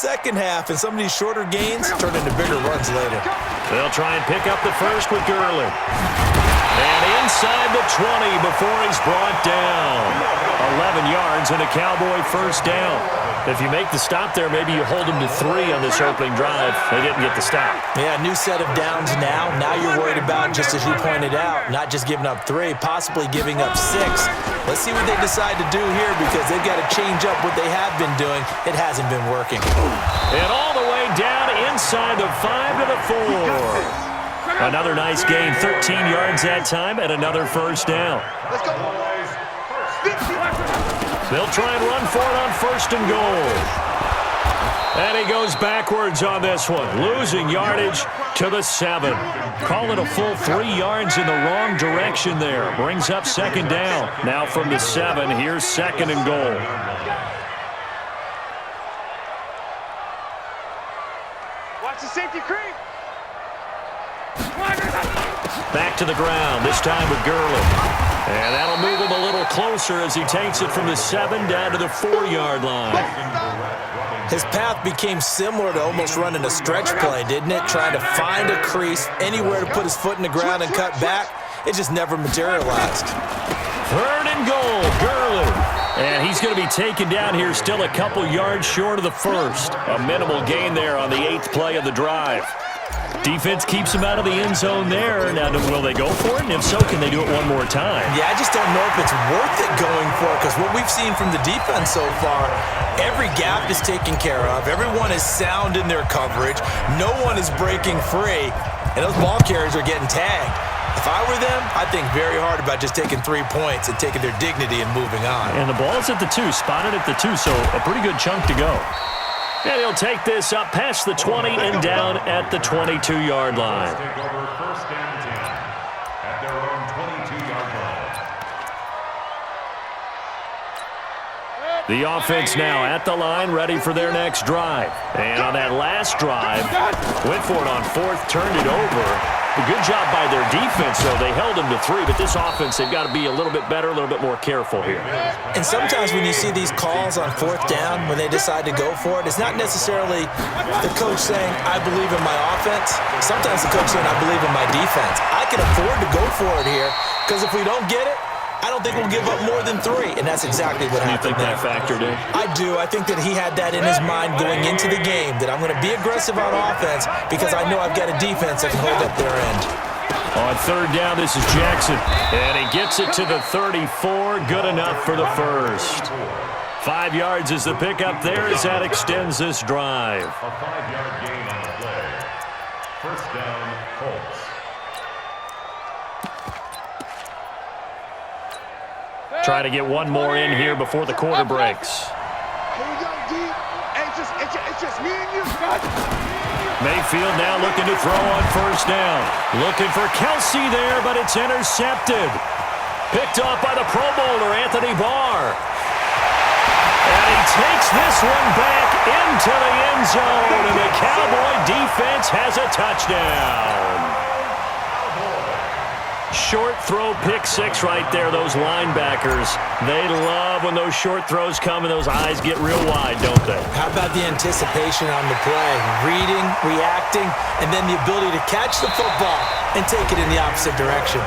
second half, and some of these shorter gains turn into bigger runs later. They'll try and pick up the first with Gurley. And inside the 20 before he's brought down. 11 yards and a Cowboy first down. If you make the stop there, maybe you hold them to 3 on this opening drive. They didn't get the stop. Yeah, new set of downs now. Now you're worried about, just as you pointed out, not just giving up 3, possibly giving up 6. Let's see what they decide to do here, because they've got to change up what they have been doing. It hasn't been working. And all the way down inside the 5 to the 4. Another nice gain, 13 yards that time, and another first down. Let's go. They'll try and run for it on first and goal. And he goes backwards on this one, losing yardage to the 7. Call it a full 3 yards in the wrong direction there. Brings up second down. Now from the 7, here's second and goal. Watch the safety creep. Back to the ground, this time with Gurley. And that'll move him a little closer as he takes it from the 7 down to the 4-yard line. His path became similar to almost running a stretch play, didn't it? Trying to find a crease, anywhere to put his foot in the ground and cut back. It just never materialized. Third and goal, Gurley. And he's going to be taken down here, still a couple yards short of the first. A minimal gain there on the 8th play of the drive. Defense keeps him out of the end zone there. Now, will they go for it? And if so, can they do it one more time? Yeah, I just don't know if it's worth it going for it, because what we've seen from the defense so far, every gap is taken care of. Everyone is sound in their coverage. No one is breaking free, and those ball carriers are getting tagged. If I were them, I'd think very hard about just taking 3 points and taking their dignity and moving on. And the ball's at the 2, spotted at the 2, so a pretty good chunk to go. And he'll take this up past the 20 and down at the 22-yard line. Take over first down 10 at their own 22-yard line. The offense now at the line, ready for their next drive. And on that last drive, went for it on 4th, turned it over. A good job by their defense, though. They held them to 3, but this offense, they've got to be a little bit better, a little bit more careful here. And sometimes when you see these calls on 4th down, when they decide to go for it, it's not necessarily the coach saying, I believe in my offense. Sometimes the coach saying, I believe in my defense. I can afford to go for it here, because if we don't get it, I don't think we'll give up more than 3, and that's exactly what happened. You think that factored in? I do. I think that he had that in his mind going into the game, that I'm going to be aggressive on offense because I know I've got a defense that can hold up their end. On 3rd down, this is Jackson, and he gets it to the 34. Good enough for the first. 5 yards is the pickup there as that extends this drive. A 5-yard gain on the play. First down, Colts. Try to get one more in here before the quarter breaks. Here we go, D. Hey, it's just me and you. Mayfield now looking to throw on first down. Looking for Kelsey there, but it's intercepted. Picked off by the Pro Bowler, Anthony Barr. And he takes this one back into the end zone, and the Cowboy defense has a touchdown. Short throw, pick 6 right there, those linebackers. They love when those short throws come and those eyes get real wide, don't they? How about the anticipation on the play? Reading, reacting, and then the ability to catch the football and take it in the opposite direction.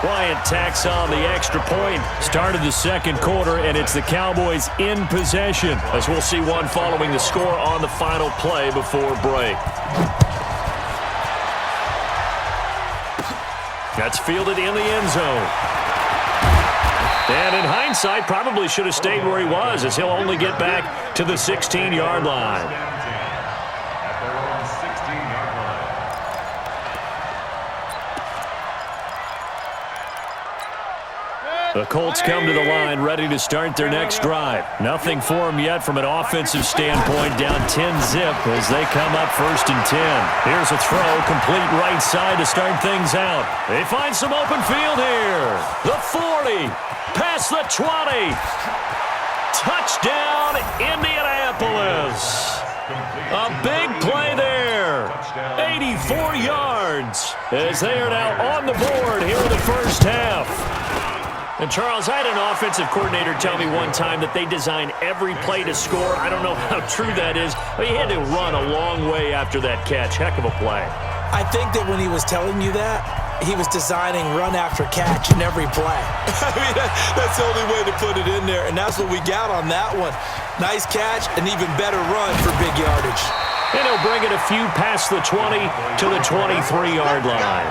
Wyatt tacks on the extra point. Started the second quarter, and it's the Cowboys in possession, as we'll see one following the score on the final play before break. That's fielded in the end zone. And in hindsight, probably should have stayed where he was, as he'll only get back to the 16-yard line. The Colts come to the line, ready to start their next drive. Nothing for them yet from an offensive standpoint, down 10-zip as they come up 1st and 10. Here's a throw, complete right side to start things out. They find some open field here. The 40, past the 20. Touchdown, Indianapolis. A big play there. 84 yards as they are now on the board here in the first half. And, Charles, I had an offensive coordinator tell me one time that they design every play to score. I don't know how true that is, but he had to run a long way after that catch. Heck of a play. I think that when he was telling you that, he was designing run after catch in every play. I mean, that's the only way to put it in there, and that's what we got on that one. Nice catch, an even better run for big yardage. And he'll bring it a few past the 20 to the 23-yard line.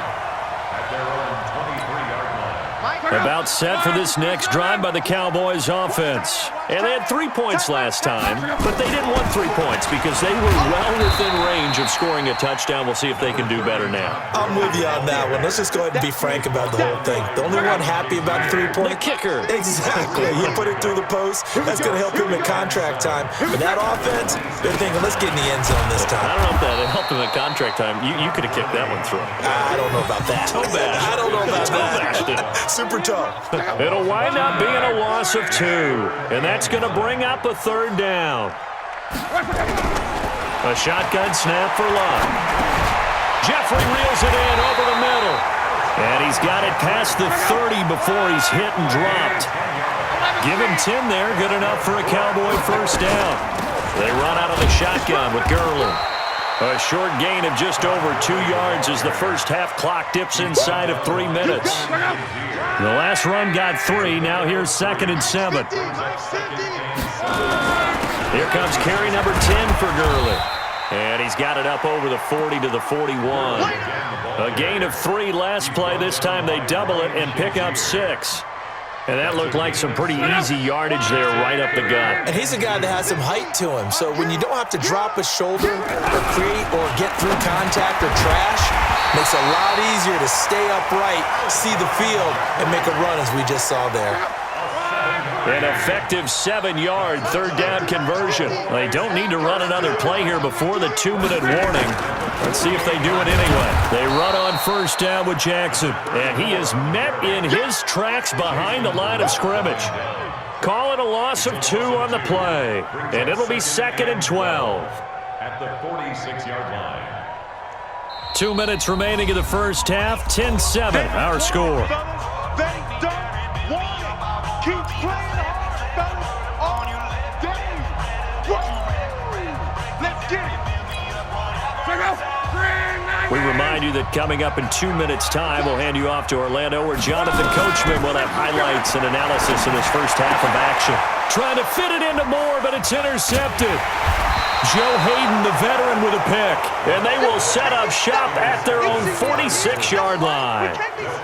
About set for this next drive by the Cowboys offense. And they had 3 points last time, but they didn't want 3 points because they were well within range of scoring a touchdown. We'll see if they can do better now. I'm with you on that one. Let's just go ahead and be frank about the whole thing. The only one happy about the 3-point? The kicker. Exactly. He put it through the post. That's going to help him at contract time. But that offense, they're thinking, let's get in the end zone this time. I don't know if that helped him at contract time. You could have kicked that one through. I don't know about that. I don't know about that. Super tough. It'll wind up being a loss of 2. And that's going to bring up a 3rd down. A shotgun snap for Love. Jeffrey reels it in over the middle. And he's got it past the 30 before he's hit and dropped. Give him 10 there. Good enough for a Cowboy 1st down. They run out of the shotgun with Gurley. A short gain of just over 2 yards as the first half clock dips inside of 3 minutes. The last run got 3. Now here's 2nd and 7. Here comes carry number 10 for Gurley. And he's got it up over the 40 to the 41. A gain of 3 last play. This time they double it and pick up 6. And that looked like some pretty easy yardage there right up the gut. And he's a guy that has some height to him. So when you don't have to drop a shoulder or create or get through contact or trash, makes it a lot easier to stay upright, see the field, and make a run as we just saw there. An effective 7-yard 3rd down conversion. They don't need to run another play here before the 2-minute warning. Let's see if they do it anyway. They run on 1st down with Jackson. And he is met in his tracks behind the line of scrimmage. Call it a loss of 2 on the play. And it'll be 2nd and 12. At the 46-yard line. 2 minutes remaining in the first half. 10-7, our score. They don't want it. Keep playing hard, fellas, all day. Woo! Let's get it. Check out. We remind you that coming up in 2 minutes' time, we'll hand you off to Orlando, where Jonathan Coachman will have highlights and analysis in his first half of action. Trying to fit it into Moore, but it's intercepted. Joe Hayden, the veteran, with a pick. And they will set up shop at their own 46-yard line.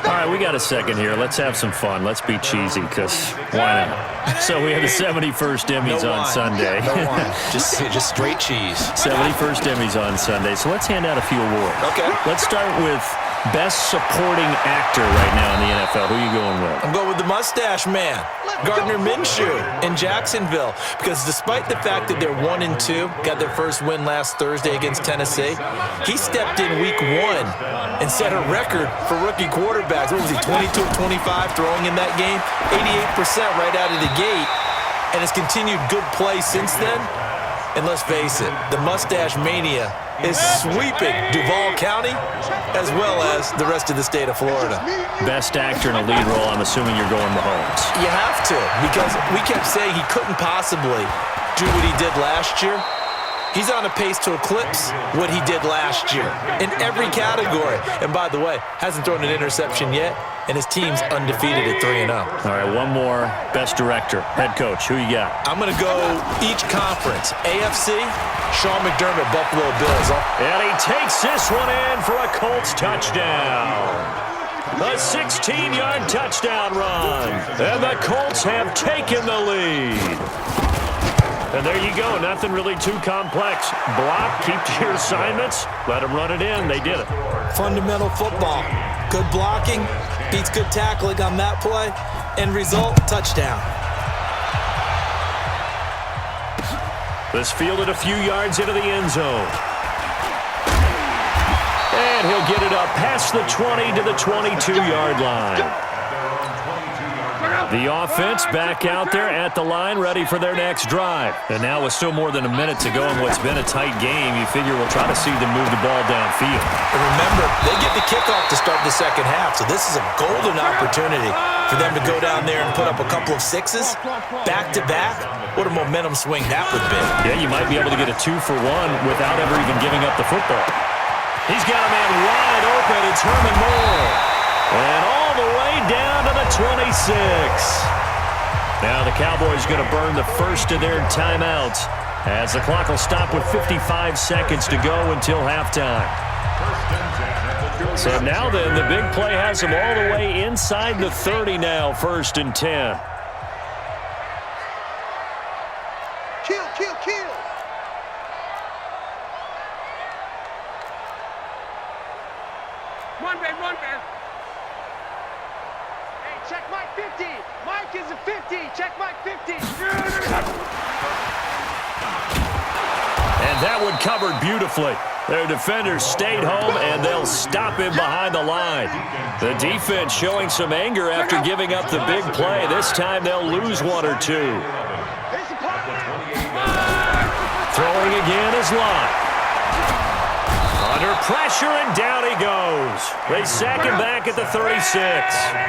All right, we got a second here. Let's have some fun. Let's be cheesy, because why not? So we have the 71st Emmys on Sunday. No wine. Just straight cheese. 71st Emmys on Sunday. So let's hand out a few awards. Okay. Let's start with Best Supporting Actor right now in the NFL. Who are you going with? I'm going with the mustache man, Gardner Minshew in Jacksonville, because despite the fact that they're 1-2, got their first win last Thursday against Tennessee, he stepped in week 1 and set a record for rookie quarterbacks. What was he, 22 of 25 throwing in that game? 88% right out of the gate, and has continued good play since then. And let's face it, the mustache mania is sweeping Duval County as well as the rest of the state of Florida. Best actor in a lead role, I'm assuming you're going Mahomes. You have to, because we kept saying he couldn't possibly do what he did last year. He's on a pace to eclipse what he did last year in every category. And by the way, hasn't thrown an interception yet, and his team's undefeated at 3-0. All right, one more. Best director, head coach. Who you got? I'm going to go each conference. AFC, Sean McDermott, Buffalo Bills. And he takes this one in for a Colts touchdown. A 16-yard touchdown run. And the Colts have taken the lead. And there you go. Nothing really too complex. Block, keep to your assignments, let them run it in. They did it. Fundamental football. Good blocking, beats good tackling on that play. End result, touchdown. This fielded a few yards into the end zone. And he'll get it up past the 20 to the 22-yard line. The offense back out there at the line, ready for their next drive. And now with still more than a minute to go in what's been a tight game, you figure we'll try to see them move the ball downfield. And remember, they get the kickoff to start the second half, so this is a golden opportunity for them to go down there and put up a couple of sixes back-to-back. What a momentum swing that would be. Yeah, you might be able to get a 2-for-1 without ever even giving up the football. He's got a man wide open. It's Herman Moore. And all the way down to the 26. Now the Cowboys going to burn the first of their timeouts as the clock will stop with 55 seconds to go until halftime. So now then, the big play has them all the way inside the 30 now, 1st and 10. Kill, kill, kill. Run, man, run, man. Hey, check Mike 50. Mike is a 50. Check Mike 50. And that one covered beautifully. Their defenders stayed home, and they'll stop him behind the line. The defense showing some anger after giving up the big play. This time they'll lose one or two. Throwing again is Lott. Under pressure, and down he goes. They sack him back at the 36.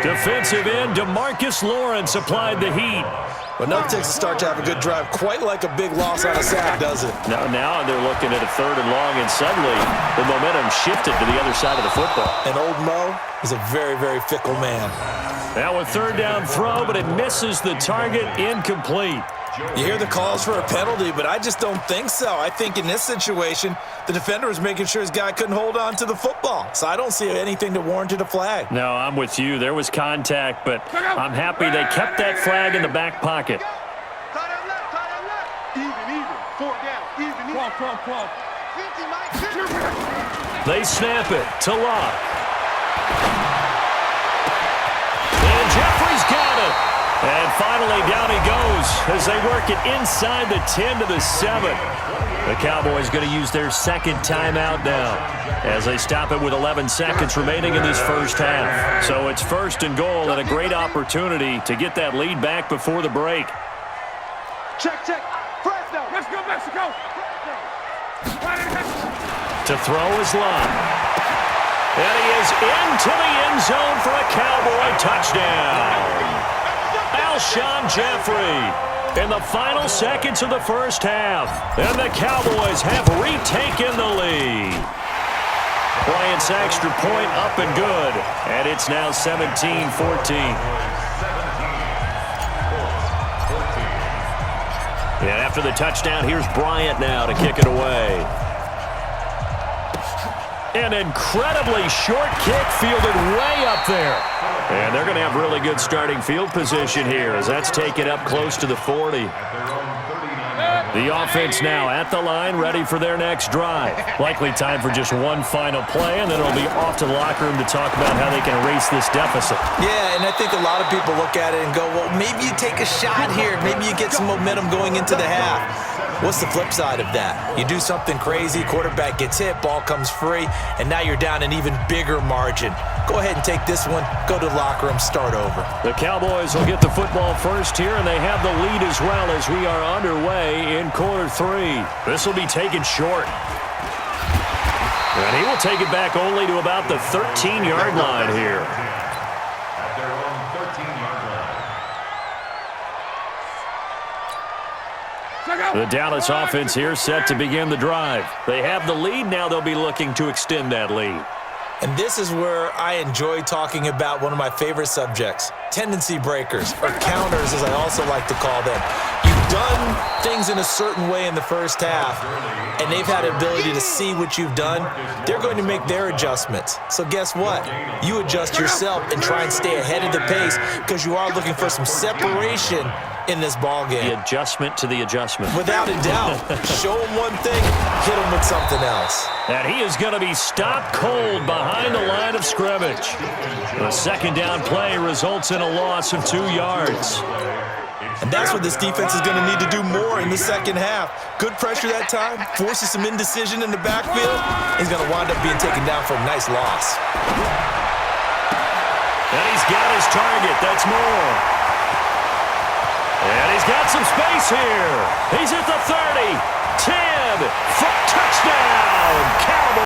Defensive end DeMarcus Lawrence applied the heat. But no takes a start to have a good drive, quite like a big loss on a sack, does it? Now they're looking at a 3rd and long, and suddenly the momentum shifted to the other side of the football. And old Mo is a very, very fickle man. Now a 3rd down throw, but it misses the target, incomplete. You hear the calls for a penalty, but I just don't think so. I think in this situation, the defender was making sure his guy couldn't hold on to the football. So I don't see anything to warrant a flag. No, I'm with you. There was contact, but I'm happy they kept that flag in the back pocket. Even. 4 down. Even. Come. 50, Mike. They snap it to Lott. And Jeffrey's got it. And finally, down he goes as they work it inside the 10 to the 7. The Cowboys going to use their second timeout now as they stop it with 11 seconds remaining in this first half. So it's 1st and goal and a great opportunity to get that lead back before the break. Check. Fresno. Let's go, Mexico. To throw is Lott. And he is into the end zone for a Cowboy touchdown. Alshon Jeffrey in the final seconds of the first half. And the Cowboys have retaken the lead. Bryant's extra point up and good. And it's now 17-14. And after the touchdown, here's Bryant now to kick it away. An incredibly short kick fielded way up there. And they're going to have really good starting field position here as that's taken up close to the 40. The offense now at the line, ready for their next drive. Likely time for just one final play, and then it'll be off to the locker room to talk about how they can erase this deficit. Yeah, and I think a lot of people look at it and go, well, maybe you take a shot here. Maybe you get some momentum going into the half. What's the flip side of that? You do something crazy, quarterback gets hit, ball comes free, and now you're down an even bigger margin. Go ahead and take this one, go to the locker room, start over. The Cowboys will get the football first here, and they have the lead as well as we are underway in quarter 3. This will be taken short. And he will take it back only to about the 13-yard line here. At their own 13-yard line. The Dallas offense here set to begin the drive. They have the lead. Now they'll be looking to extend that lead. And this is where I enjoy talking about one of my favorite subjects, tendency breakers, or counters as I also like to call them. You've done things in a certain way in the first half, and they've had the ability to see what you've done. They're going to make their adjustments. So guess what? You adjust yourself and try and stay ahead of the pace because you are looking for some separation in this ball game. The adjustment to the adjustment. Without a doubt. Show them one thing, hit them with something else. And he is going to be stopped cold behind the line of scrimmage. The second down play results in a loss of 2 yards. And that's what this defense is going to need to do more in the second half. Good pressure that time, forces some indecision in the backfield. He's going to wind up being taken down for a nice loss. And he's got his target. That's Moore. And he's got some space here. He's at the 30, 10, touchdown, Cowboys.